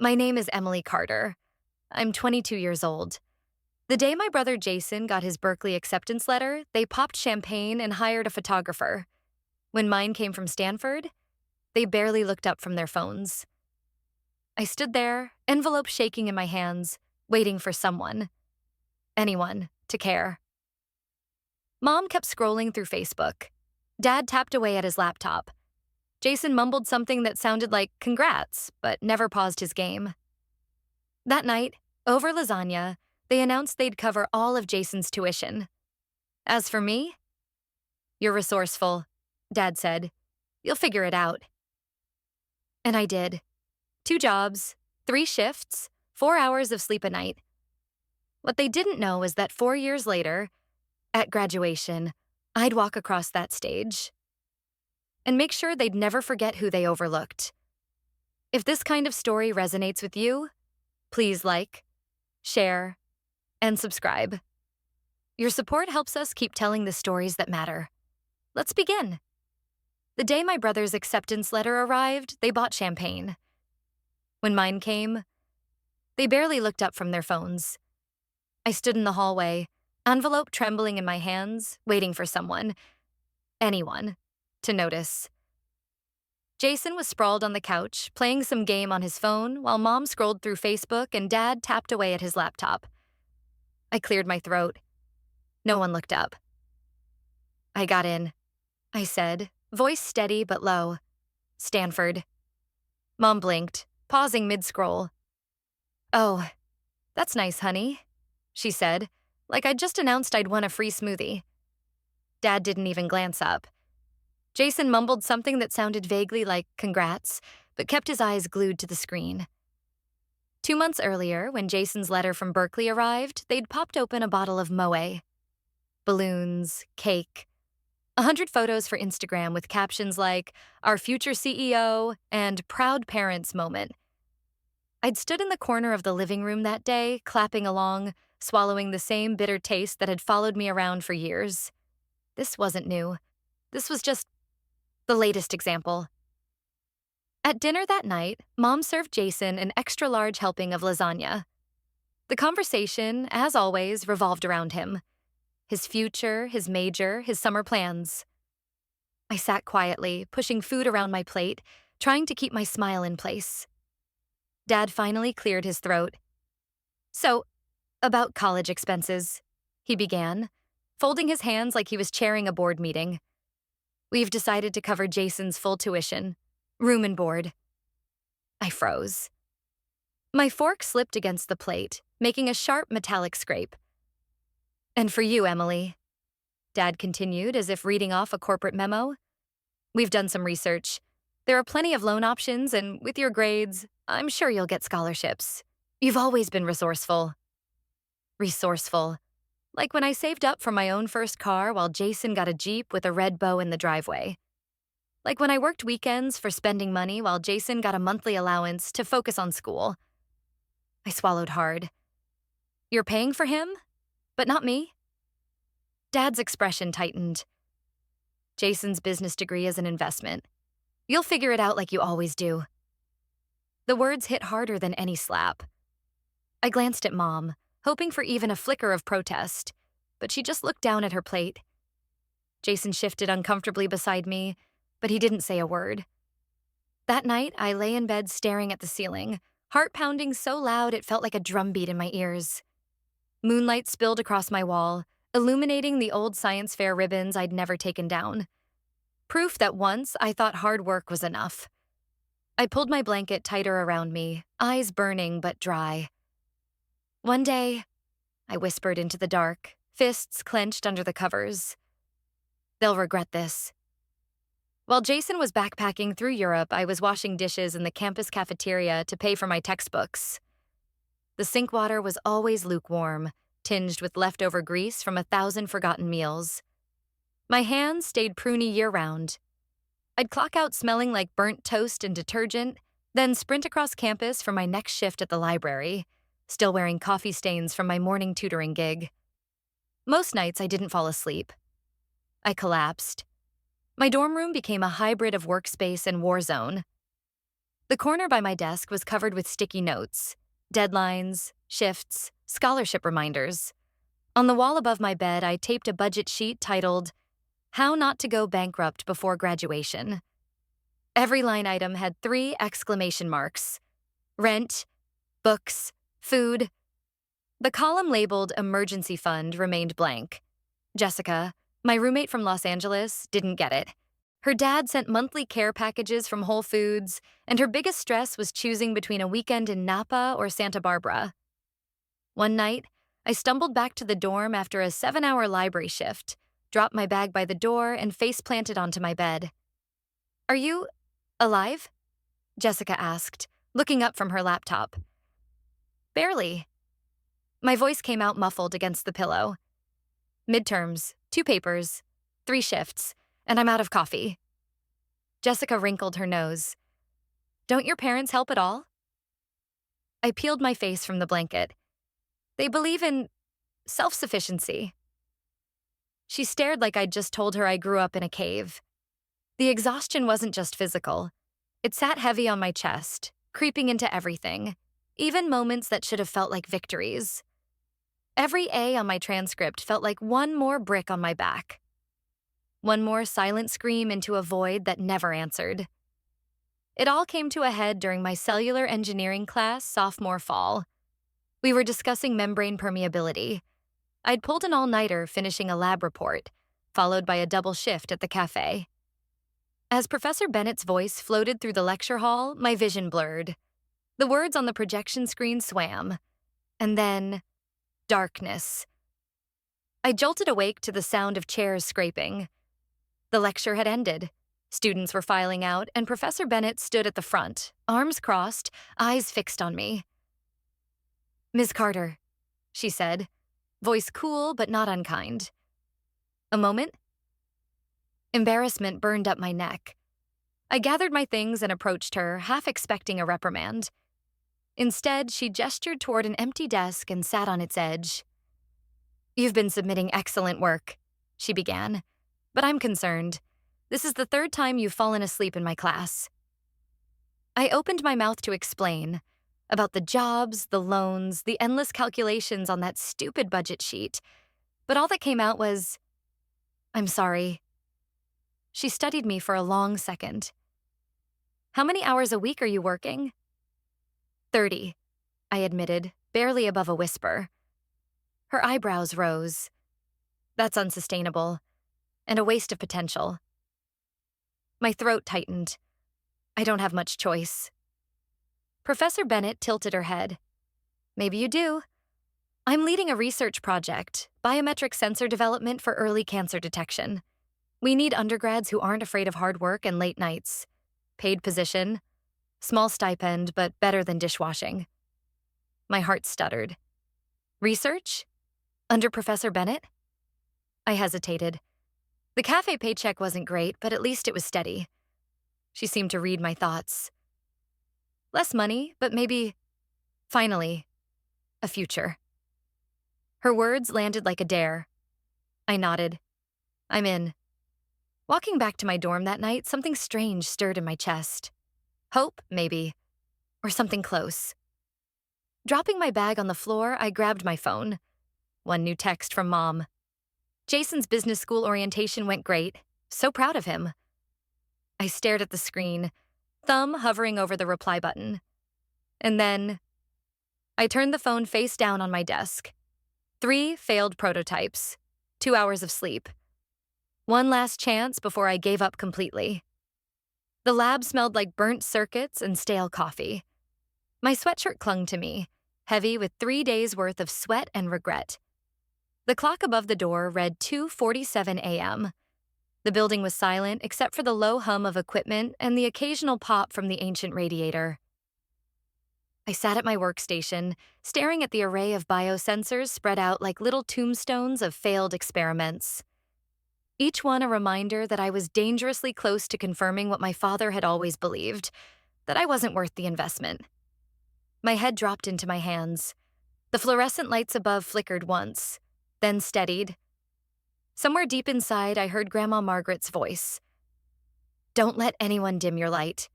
My name is Emily Carter. I'm 22 years old. The day my brother Jason got his Berkeley acceptance letter, they popped champagne and hired a photographer. When mine came from Stanford, they barely looked up from their phones. I stood there, envelope shaking in my hands, waiting for someone, anyone, to care. Mom kept scrolling through Facebook. Dad tapped away at his laptop. Jason mumbled something that sounded like congrats, but never paused his game. That night, over lasagna, they announced they'd cover all of Jason's tuition. As for me, "You're resourceful," Dad said. "You'll figure it out." And I did. 2 jobs, 3 shifts, 4 hours of sleep a night. What they didn't know is that 4 years later, at graduation, I'd walk across that stage and make sure they'd never forget who they overlooked. If this kind of story resonates with you, please like, share, and subscribe. Your support helps us keep telling the stories that matter. Let's begin. The day my brother's acceptance letter arrived, they bought champagne. When mine came, they barely looked up from their phones. I stood in the hallway, envelope trembling in my hands, waiting for someone, anyone, to notice. Jason was sprawled on the couch, playing some game on his phone, while Mom scrolled through Facebook and Dad tapped away at his laptop. I cleared my throat. No one looked up. "I got in," I said, voice steady but low. "Stanford." Mom blinked, pausing mid-scroll. "Oh, that's nice, honey," she said, like I'd just announced I'd won a free smoothie. Dad didn't even glance up. Jason mumbled something that sounded vaguely like congrats, but kept his eyes glued to the screen. 2 months earlier, when Jason's letter from Berkeley arrived, they'd popped open a bottle of Moe. Balloons, cake, 100 photos for Instagram with captions like, "Our future CEO," and "Proud Parents Moment." I'd stood in the corner of the living room that day, clapping along, swallowing the same bitter taste that had followed me around for years. This wasn't new. This was just the latest example. At dinner that night, Mom served Jason an extra-large helping of lasagna. The conversation, as always, revolved around him. His future, his major, his summer plans. I sat quietly, pushing food around my plate, trying to keep my smile in place. Dad finally cleared his throat. "So, about college expenses," he began, folding his hands like he was chairing a board meeting. "We've decided to cover Jason's full tuition, room and board." I froze. My fork slipped against the plate, making a sharp metallic scrape. "And for you, Emily," Dad continued as if reading off a corporate memo, "we've done some research. There are plenty of loan options, and with your grades, I'm sure you'll get scholarships. You've always been resourceful." Resourceful. Like when I saved up for my own first car while Jason got a Jeep with a red bow in the driveway. Like when I worked weekends for spending money while Jason got a monthly allowance to focus on school. I swallowed hard. "You're paying for him? But not me?" Dad's expression tightened. "Jason's business degree is an investment. You'll figure it out like you always do." The words hit harder than any slap. I glanced at Mom, hoping for even a flicker of protest, but she just looked down at her plate. Jason shifted uncomfortably beside me, but he didn't say a word. That night, I lay in bed staring at the ceiling, heart pounding so loud it felt like a drumbeat in my ears. Moonlight spilled across my wall, illuminating the old science fair ribbons I'd never taken down. Proof that once I thought hard work was enough. I pulled my blanket tighter around me, eyes burning but dry. "One day," I whispered into the dark, fists clenched under the covers, "they'll regret this." While Jason was backpacking through Europe, I was washing dishes in the campus cafeteria to pay for my textbooks. The sink water was always lukewarm, tinged with leftover grease from 1,000 forgotten meals. My hands stayed pruny year-round. I'd clock out smelling like burnt toast and detergent, then sprint across campus for my next shift at the library, still wearing coffee stains from my morning tutoring gig. Most nights I didn't fall asleep. I collapsed. My dorm room became a hybrid of workspace and war zone. The The corner by my desk was covered with sticky notes, deadlines, shifts, scholarship reminders. On the wall above my bed, I taped a budget sheet titled, "How Not to Go Bankrupt Before Graduation." Every line item had 3 exclamation marks: rent, books, food. The column labeled emergency fund remained blank. Jessica, my roommate from Los Angeles, didn't get it. Her dad sent monthly care packages from Whole Foods, and her biggest stress was choosing between a weekend in Napa or Santa Barbara. One night, I stumbled back to the dorm after a 7-hour library shift, dropped my bag by the door, and face-planted onto my bed. "Are you alive?" Jessica asked, looking up from her laptop. "Barely." My voice came out muffled against the pillow. "Midterms, 2 papers, 3 shifts, and I'm out of coffee." Jessica wrinkled her nose. "Don't your parents help at all?" I peeled my face from the blanket. "They believe in self-sufficiency." She stared like I'd just told her I grew up in a cave. The exhaustion wasn't just physical. It sat heavy on my chest, creeping into everything, even moments that should have felt like victories. Every A on my transcript felt like one more brick on my back. One more silent scream into a void that never answered. It all came to a head during my cellular engineering class sophomore fall. We were discussing membrane permeability. I'd pulled an all-nighter finishing a lab report, followed by a double shift at the cafe. As Professor Bennett's voice floated through the lecture hall, my vision blurred. The words on the projection screen swam. And then, darkness. I jolted awake to the sound of chairs scraping. The lecture had ended. Students were filing out, and Professor Bennett stood at the front, arms crossed, eyes fixed on me. "Ms. Carter," she said, voice cool but not unkind. A moment. Embarrassment burned up my neck. I gathered my things and approached her, half expecting a reprimand. Instead, she gestured toward an empty desk and sat on its edge. "You've been submitting excellent work," she began, "but I'm concerned. This is the 3rd time you've fallen asleep in my class." I opened my mouth to explain about the jobs, the loans, the endless calculations on that stupid budget sheet, but all that came out was, "I'm sorry." She studied me for a long second. "How many hours a week are you working?" 30, I admitted, barely above a whisper. Her eyebrows rose. "That's unsustainable, and a waste of potential." My throat tightened. I don't have much choice. Professor Bennett tilted her head. "Maybe you do. I'm leading a research project, biometric sensor development for early cancer detection. We need undergrads who aren't afraid of hard work and late nights. Paid position, small stipend, but better than dishwashing." My heart stuttered. "Research? Under Professor Bennett?" I hesitated. The cafe paycheck wasn't great, but at least it was steady. She seemed to read my thoughts. "Less money, but maybe, finally, a future." Her words landed like a dare. I nodded. "I'm in." Walking back to my dorm that night, something strange stirred in my chest. Hope, maybe, or something close. Dropping my bag on the floor, I grabbed my phone. One new text from Mom. "Jason's business school orientation went great. So proud of him." I stared at the screen, thumb hovering over the reply button. And then, I turned the phone face down on my desk. 3 failed prototypes, 2 hours of sleep. One last chance before I gave up completely. The lab smelled like burnt circuits and stale coffee. My sweatshirt clung to me, heavy with 3 days' worth of sweat and regret. The clock above the door read 2:47 a.m. The building was silent except for the low hum of equipment and the occasional pop from the ancient radiator. I sat at my workstation, staring at the array of biosensors spread out like little tombstones of failed experiments. Each one a reminder that I was dangerously close to confirming what my father had always believed, that I wasn't worth the investment. My head dropped into my hands. The fluorescent lights above flickered once, then steadied. Somewhere deep inside, I heard Grandma Margaret's voice. "Don't let anyone dim your light."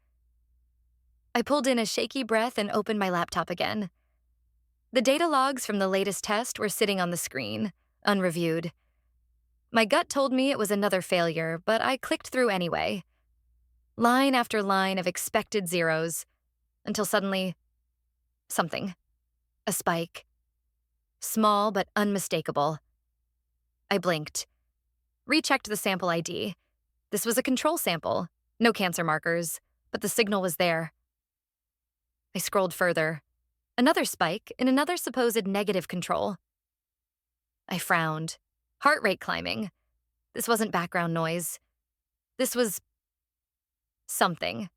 I pulled in a shaky breath and opened my laptop again. The data logs from the latest test were sitting on the screen, unreviewed. My gut told me it was another failure, but I clicked through anyway. Line after line of expected zeros, until suddenly, something. A spike. Small but unmistakable. I blinked. Rechecked the sample ID. This was a control sample, no cancer markers, but the signal was there. I scrolled further. Another spike in another supposed negative control. I frowned, heart rate climbing. This wasn't background noise. This was something.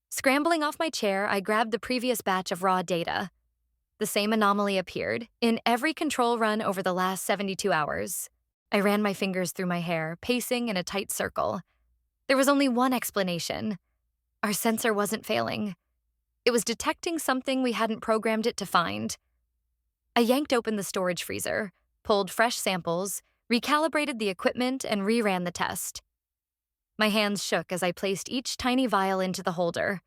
Scrambling off my chair, I grabbed the previous batch of raw data. The same anomaly appeared in every control run over the last 72 hours. I ran my fingers through my hair, pacing in a tight circle. There was only one explanation. Our sensor wasn't failing. It was detecting something we hadn't programmed it to find. I yanked open the storage freezer, pulled fresh samples, recalibrated the equipment, and reran the test. My hands shook as I placed each tiny vial into the holder.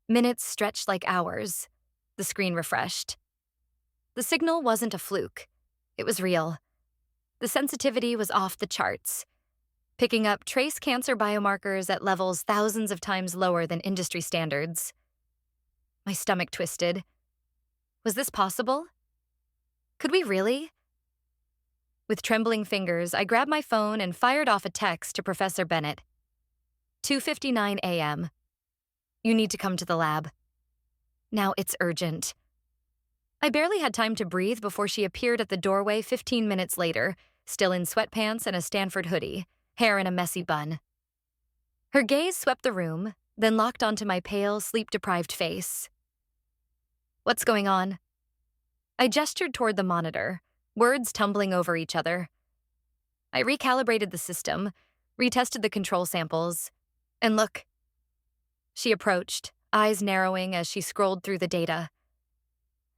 Minutes stretched like hours. The screen refreshed. The signal wasn't a fluke. It was real. The sensitivity was off the charts, picking up trace cancer biomarkers at levels thousands of times lower than industry standards. My stomach twisted. Was this possible? Could we really? With trembling fingers, I grabbed my phone and fired off a text to Professor Bennett. 2:59 a.m. You need to come to the lab. Now it's urgent. I barely had time to breathe before she appeared at the doorway 15 minutes later, still in sweatpants and a Stanford hoodie, hair in a messy bun. Her gaze swept the room, then locked onto my pale, sleep-deprived face. What's going on? I gestured toward the monitor, words tumbling over each other. I recalibrated the system, retested the control samples, and look. She approached, eyes narrowing as she scrolled through the data.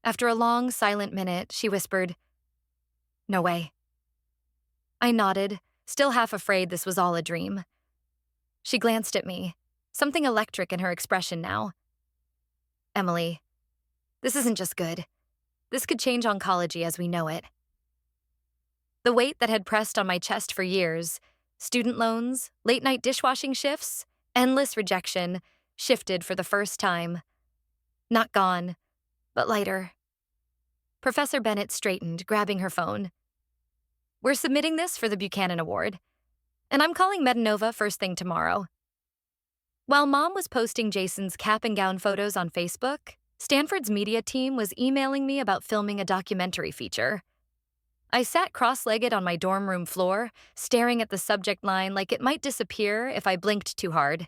After a long, silent minute, she whispered, "No way." I nodded, still half afraid this was all a dream. She glanced at me, something electric in her expression now. "Emily, this isn't just good. This could change oncology as we know it." The weight that had pressed on my chest for years, student loans, late-night dishwashing shifts, endless rejection, shifted for the first time. Not gone, but lighter. Professor Bennett straightened, grabbing her phone. "We're submitting this for the Buchanan Award, and I'm calling Mine.So first thing tomorrow." While Mom was posting Jason's cap and gown photos on Facebook, Stanford's media team was emailing me about filming a documentary feature. I sat cross-legged on my dorm room floor, staring at the subject line like it might disappear if I blinked too hard.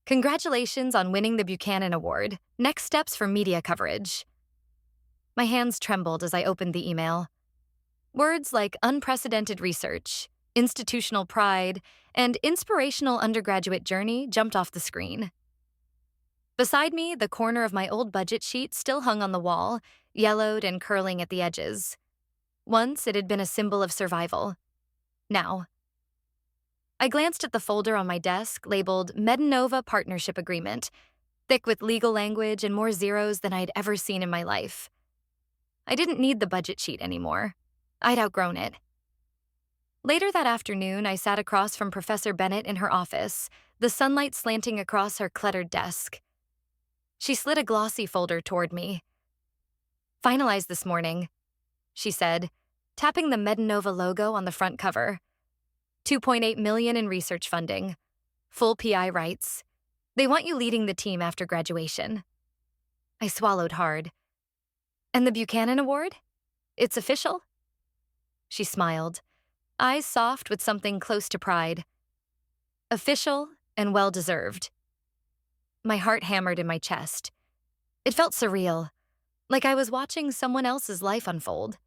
"Congratulations on winning the Buchanan Award. Next steps for media coverage." My hands trembled as I opened the email. Words like unprecedented research, institutional pride, and inspirational undergraduate journey jumped off the screen. Beside me, the corner of my old budget sheet still hung on the wall, yellowed and curling at the edges. Once it had been a symbol of survival. Now. I glanced at the folder on my desk labeled Mine.So Partnership Agreement, thick with legal language and more zeros than I'd ever seen in my life. I didn't need the budget sheet anymore. I'd outgrown it. Later that afternoon, I sat across from Professor Bennett in her office, the sunlight slanting across her cluttered desk. She slid a glossy folder toward me. "Finalized this morning," she said, tapping the Mine.So logo on the front cover. $2.8 million in research funding. Full PI rights. They want you leading the team after graduation. I swallowed hard. "And the Buchanan Award? It's official?" She smiled, eyes soft with something close to pride. Official and well-deserved. My heart hammered in my chest. It felt surreal, like I was watching someone else's life unfold.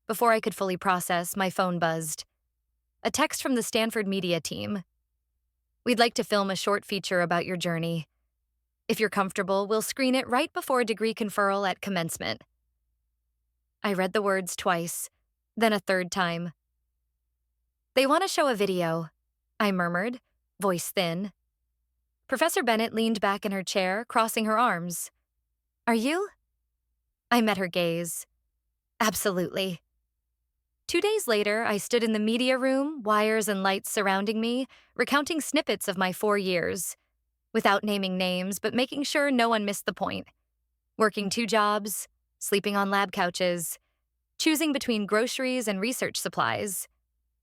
Before I could fully process, my phone buzzed. A text from the Stanford media team. "We'd like to film a short feature about your journey. If you're comfortable, we'll screen it right before degree conferral at commencement." I read the words twice, then a third time. "They want to show a video," I murmured, voice thin. Professor Bennett leaned back in her chair, crossing her arms. Are you? I met her gaze. Absolutely. 2 days later, I stood in the media room, wires and lights surrounding me, recounting snippets of my 4 years, without naming names, but making sure no one missed the point. Working 2 jobs, sleeping on lab couches, choosing between groceries and research supplies.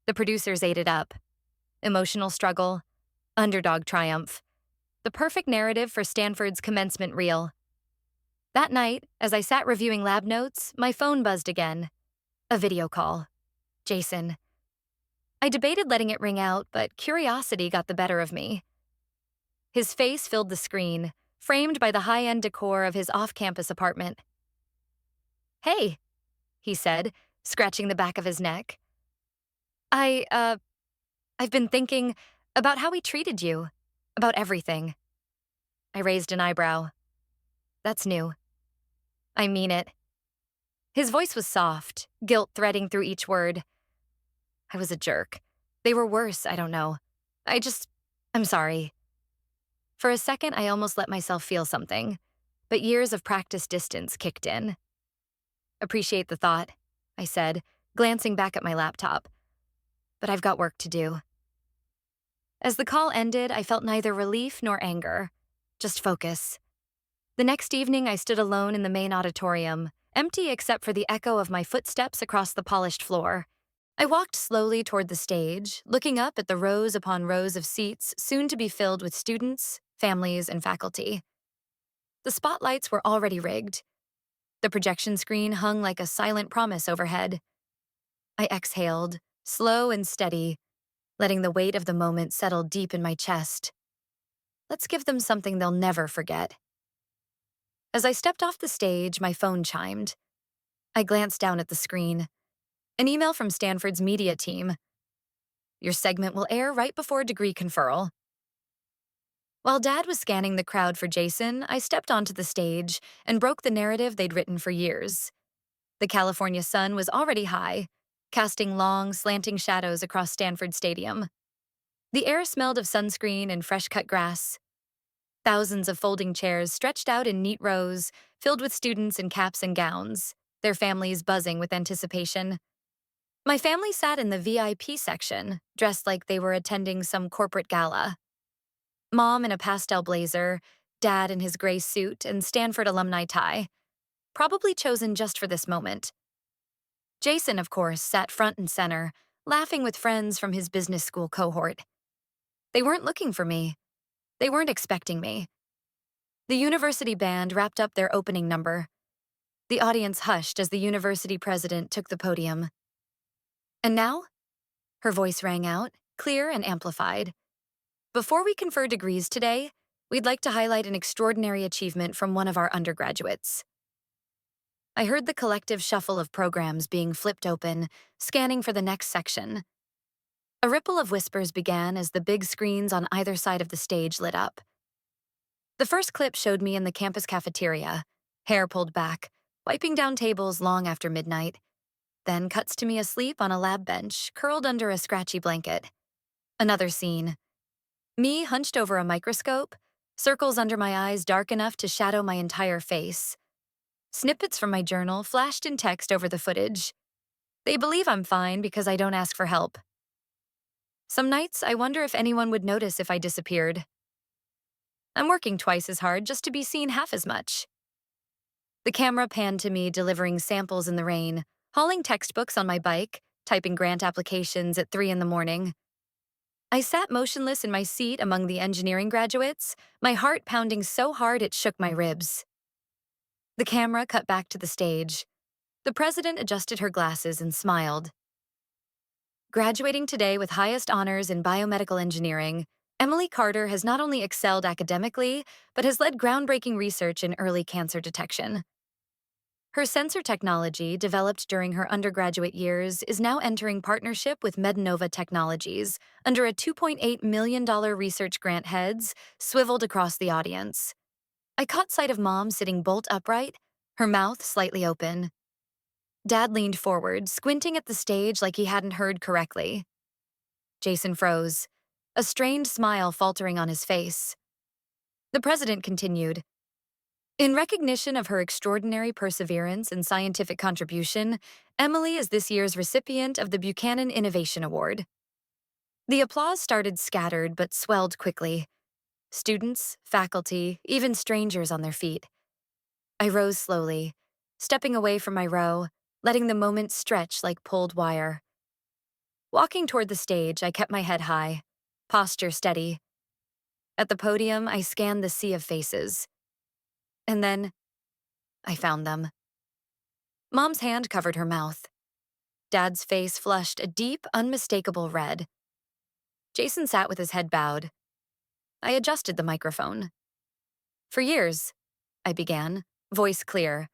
The producers ate it up. Emotional struggle, underdog triumph. The perfect narrative for Stanford's commencement reel. That night, as I sat reviewing lab notes, my phone buzzed again. A video call. Jason. I debated letting it ring out, but curiosity got the better of me. His face filled the screen, framed by the high-end decor of his off-campus apartment. Hey, he said, scratching the back of his neck. I've been thinking about how he treated you, about everything. I raised an eyebrow. That's new. I mean it. His voice was soft, guilt threading through each word. I was a jerk. They were worse, I don't know. I'm sorry. For a second, I almost let myself feel something, but years of practice distance kicked in. Appreciate the thought, I said, glancing back at my laptop. But I've got work to do. As the call ended, I felt neither relief nor anger, just focus. The next evening, I stood alone in the main auditorium, empty except for the echo of my footsteps across the polished floor. I walked slowly toward the stage, looking up at the rows upon rows of seats soon to be filled with students, families, and faculty. The spotlights were already rigged. The projection screen hung like a silent promise overhead. I exhaled, slow and steady, letting the weight of the moment settle deep in my chest. Let's give them something they'll never forget. As I stepped off the stage, my phone chimed. I glanced down at the screen. An email from Stanford's media team. Your segment will air right before degree conferral. While Dad was scanning the crowd for Jason, I stepped onto the stage and broke the narrative they'd written for years. The California sun was already high, casting long, slanting shadows across Stanford Stadium. The air smelled of sunscreen and fresh-cut grass. Thousands of folding chairs stretched out in neat rows, filled with students in caps and gowns, their families buzzing with anticipation. My family sat in the VIP section, dressed like they were attending some corporate gala. Mom in a pastel blazer, Dad in his gray suit and Stanford alumni tie, probably chosen just for this moment. Jason, of course, sat front and center, laughing with friends from his business school cohort. They weren't looking for me. They weren't expecting me. The university band wrapped up their opening number. The audience hushed as the university president took the podium. And now? Her voice rang out, clear and amplified. Before we confer degrees today, we'd like to highlight an extraordinary achievement from one of our undergraduates. I heard the collective shuffle of programs being flipped open, scanning for the next section. A ripple of whispers began as the big screens on either side of the stage lit up. The first clip showed me in the campus cafeteria, hair pulled back, wiping down tables long after midnight. Then cuts to me asleep on a lab bench, curled under a scratchy blanket. Another scene. Me hunched over a microscope, circles under my eyes dark enough to shadow my entire face. Snippets from my journal flashed in text over the footage. They believe I'm fine because I don't ask for help. Some nights, I wonder if anyone would notice if I disappeared. I'm working twice as hard just to be seen half as much. The camera panned to me delivering samples in the rain, hauling textbooks on my bike, typing grant applications at 3 a.m. I sat motionless in my seat among the engineering graduates, my heart pounding so hard it shook my ribs. The camera cut back to the stage. The president adjusted her glasses and smiled. Graduating today with highest honors in biomedical engineering, Emily Carter has not only excelled academically, but has led groundbreaking research in early cancer detection. Her sensor technology, developed during her undergraduate years, is now entering partnership with Mine.So Technologies under a $2.8 million research grant heads swiveled across the audience. I caught sight of Mom sitting bolt upright, her mouth slightly open. Dad leaned forward, squinting at the stage like he hadn't heard correctly. Jason froze, a strained smile faltering on his face. The president continued, "In recognition of her extraordinary perseverance and scientific contribution, Emily is this year's recipient of the Buchanan Innovation Award." The applause started scattered but swelled quickly. Students, faculty, even strangers on their feet. I rose slowly, stepping away from my row, letting the moment stretch like pulled wire. Walking toward the stage, I kept my head high, posture steady. At the podium, I scanned the sea of faces. And then, I found them. Mom's hand covered her mouth. Dad's face flushed a deep, unmistakable red. Jason sat with his head bowed. I adjusted the microphone. "For years," I began, voice clear.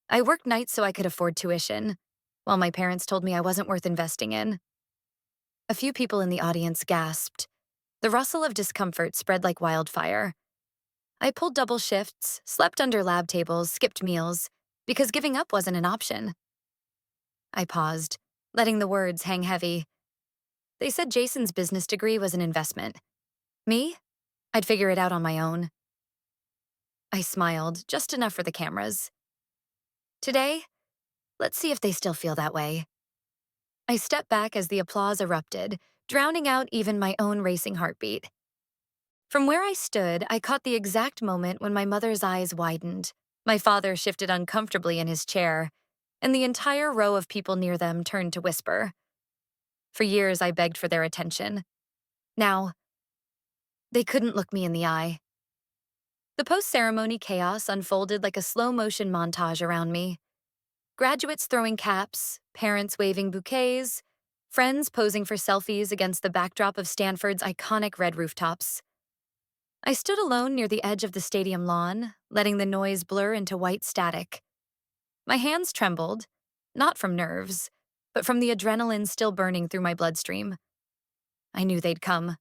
"I worked nights so I could afford tuition, while my parents told me I wasn't worth investing in." A few people in the audience gasped. The rustle of discomfort spread like wildfire. I pulled double shifts, slept under lab tables, skipped meals, because giving up wasn't an option. I paused, letting the words hang heavy. They said Jason's business degree was an investment. Me? I'd figure it out on my own. I smiled, just enough for the cameras. Today, let's see if they still feel that way. I stepped back as the applause erupted, drowning out even my own racing heartbeat. From where I stood, I caught the exact moment when my mother's eyes widened. My father shifted uncomfortably in his chair, and the entire row of people near them turned to whisper. For years, I begged for their attention. Now, they couldn't look me in the eye. The post-ceremony chaos unfolded like a slow-motion montage around me. Graduates throwing caps, parents waving bouquets, friends posing for selfies against the backdrop of Stanford's iconic red rooftops. I stood alone near the edge of the stadium lawn, letting the noise blur into white static. My hands trembled, not from nerves, but from the adrenaline still burning through my bloodstream. I knew they'd come.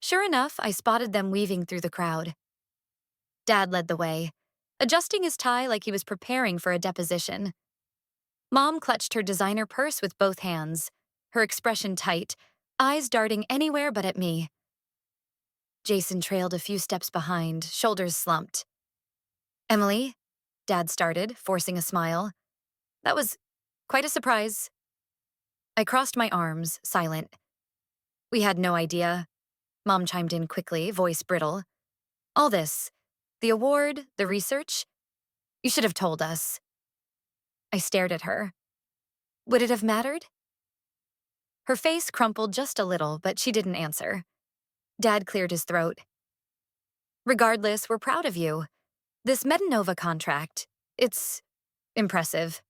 Sure enough, I spotted them weaving through the crowd. Dad led the way, adjusting his tie like he was preparing for a deposition. Mom clutched her designer purse with both hands, her expression tight, eyes darting anywhere but at me. Jason trailed a few steps behind, shoulders slumped. "Emily," Dad started, forcing a smile. "That was quite a surprise." I crossed my arms, silent. "We had no idea." Mom chimed in quickly, voice brittle. "All this, the award, the research, you should have told us." I stared at her. Would it have mattered? Her face crumpled just a little, but she didn't answer. Dad cleared his throat. "Regardless, we're proud of you. This Metanova contract, it's impressive."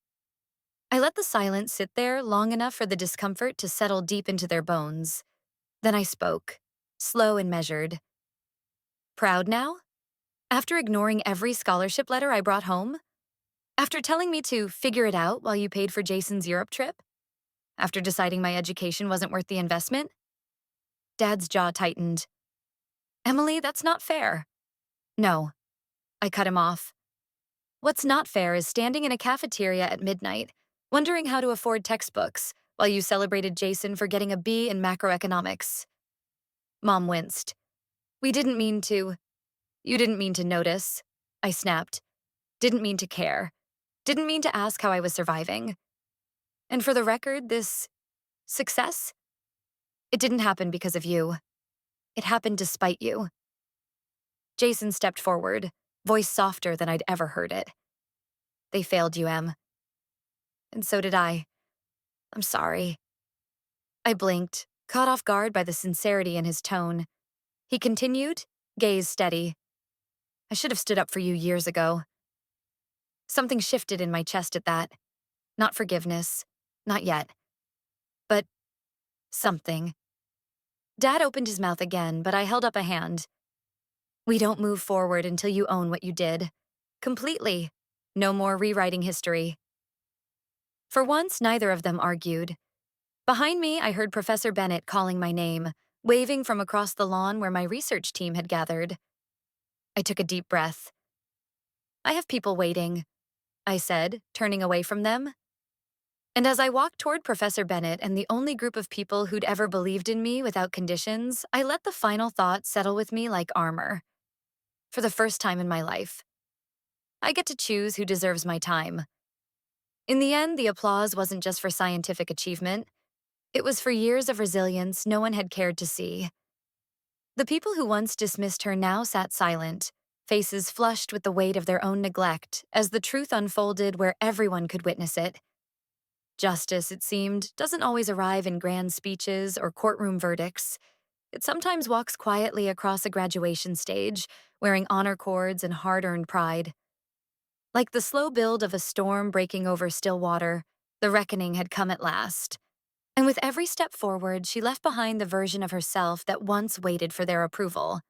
I let the silence sit there long enough for the discomfort to settle deep into their bones. Then I spoke, slow and measured. "Proud now? After ignoring every scholarship letter I brought home? After telling me to figure it out while you paid for Jason's Europe trip? After deciding my education wasn't worth the investment?" Dad's jaw tightened. "Emily, that's not fair." "No." I cut him off. "What's not fair is standing in a cafeteria at midnight, wondering how to afford textbooks, while you celebrated Jason for getting a B in macroeconomics." Mom winced. "We didn't mean to." "You didn't mean to notice," I snapped. "Didn't mean to care. Didn't mean to ask how I was surviving. And for the record, this success? It didn't happen because of you. It happened despite you." Jason stepped forward, voice softer than I'd ever heard it. "They failed you, Em. And so did I. I'm sorry." I blinked, caught off guard by the sincerity in his tone. He continued, gaze steady. "I should have stood up for you years ago." Something shifted in my chest at that. Not forgiveness. Not yet. But something. Dad opened his mouth again, but I held up a hand. "We don't move forward until you own what you did. Completely. No more rewriting history." For once, neither of them argued. Behind me, I heard Professor Bennett calling my name, waving from across the lawn where my research team had gathered. I took a deep breath. "I have people waiting," I said, turning away from them. And as I walked toward Professor Bennett and the only group of people who'd ever believed in me without conditions, I let the final thought settle with me like armor. for the first time in my life. I get to choose who deserves my time. In the end, the applause wasn't just for scientific achievement, it was for years of resilience no one had cared to see. The people who once dismissed her now sat silent, faces flushed with the weight of their own neglect as the truth unfolded where everyone could witness it. Justice, it seemed, doesn't always arrive in grand speeches or courtroom verdicts. It sometimes walks quietly across a graduation stage, wearing honor cords and hard-earned pride. Like the slow build of a storm breaking over still water, the reckoning had come at last. And with every step forward, she left behind the version of herself that once waited for their approval.